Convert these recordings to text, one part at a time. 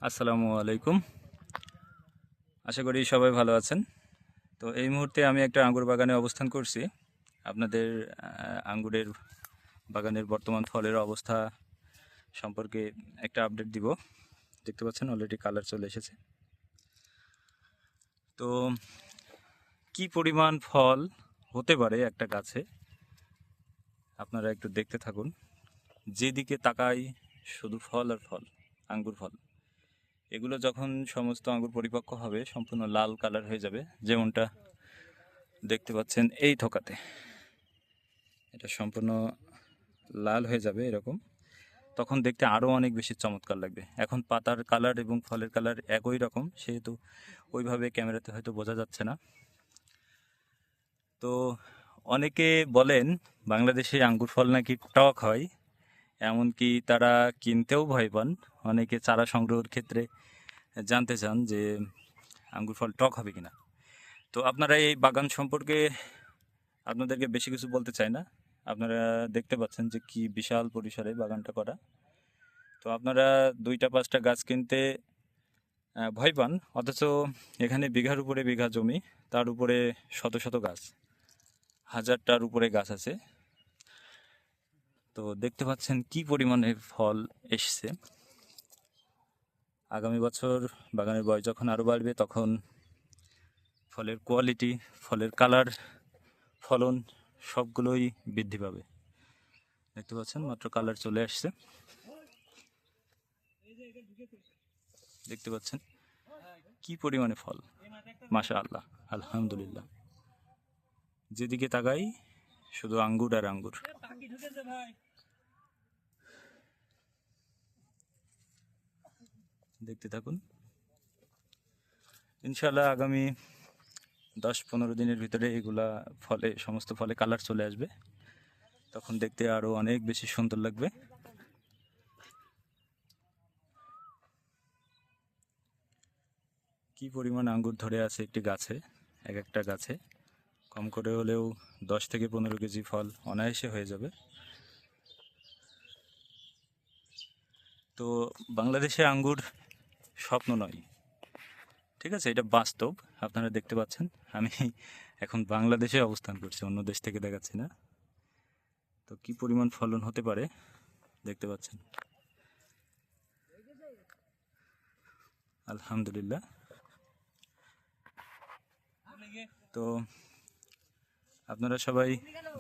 আসসালামু আলাইকুম। আশা করি সবাই ভালো আছেন। তো এই মুহূর্তে আমি একটা আঙ্গুর বাগানে অবস্থান করছি। আপনাদের আঙ্গুরের বাগানের বর্তমান ফলের অবস্থা সম্পর্কে একটা আপডেট দিব। দেখতে পাচ্ছেন অলরেডি কালার চলে এসেছে। তো কি পরিমাণ ফল হতে পারে একটা গাছে আপনারা একটু দেখতে থাকুন। যেদিকে তাকাই শুধু ফল আর ফল, আঙ্গুর ফল। এগুলো যখন সমস্ত আঙ্গুর পরিপক্ক হবে সম্পূর্ণ লাল কালার হয়ে যাবে, যেমনটা দেখতে পাচ্ছেন এই থোকাতে। এটা সম্পূর্ণ লাল হয়ে যাবে এরকম, তখন দেখতে আরও অনেক বেশি চমৎকার লাগবে। এখন পাতার কালার এবং ফলের কালার একই রকম, সেহেতু ওইভাবে ক্যামেরাতে হয়তো বোঝা যাচ্ছে না। তো অনেকে বলেন বাংলাদেশে আঙ্গুর ফল নাকি টক হয়, এমনকি তারা কিনতেও ভয় পান। অনেকে চারা সংগ্রহের ক্ষেত্রে জানতে চান যে আঙ্গুর ফল টক হবে কিনা। তো আপনারা এই বাগান সম্পর্কে আপনাদেরকে বেশি কিছু বলতে চাই না। আপনারা দেখতে পাচ্ছেন যে কি বিশাল পরিসরে বাগানটা করা। তো আপনারা 2টা 5টা গাছ কিনতে ভয় পান, অথচ এখানে বিঘার উপরে বিঘা জমি, তার উপরে শত শত গাছ, 1000টার উপরে গাছ আছে। তো দেখতে পাচ্ছেন কি পরিমাণে ফল এসছে। আগামী বছর বাগানের বয়স যখন আরও বাড়বে, তখন ফলের কোয়ালিটি, ফলের কালার, ফলন সবগুলোই বৃদ্ধি পাবে। দেখতে পাচ্ছেন মাত্র কালার চলে আসছে। দেখতে পাচ্ছেন কি পরিমাণে ফল, মাশাআল্লাহ, আলহামদুলিল্লাহ। যেদিকে তাকাই শুধু আঙ্গুর আর আঙ্গুর। দেখতে থাকুন। ইনশাআল্লাহ আগামী 10-15 দিনের ভিতরে এগুলা ফলে, সমস্ত ফলে কালার চলে আসবে, তখন দেখতে আরও অনেক বেশি সুন্দর লাগবে। কি পরিমাণ আঙ্গুর ধরে আছে একটি গাছে, এক একটা গাছে কম করে হলেও 10 থেকে 15 কেজি ফল অনায়াসে হয়ে যাবে। তো বাংলাদেশে আঙ্গুর স্বপ্ন নয়, ঠিক আছে, এটা বাস্তব। আপনারা দেখতে পাচ্ছেন আমি এখন বাংলাদেশে অবস্থান করছি, অন্য দেশ থেকে দেখাচ্ছি না। তো কি পরিমাণ ফলন হতে পারে দেখতে পাচ্ছেন, আলহামদুলিল্লাহ। তো আপনারা সবাই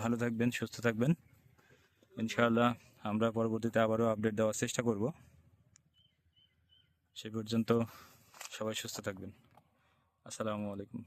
ভালো থাকবেন, সুস্থ থাকবেন। ইনশাআল্লাহ আমরা পরবর্তীতে আবারও আপডেট দেওয়ার চেষ্টা করব। সে পর্যন্ত সবাই সুস্থ থাকবেন। আসসালামু আলাইকুম।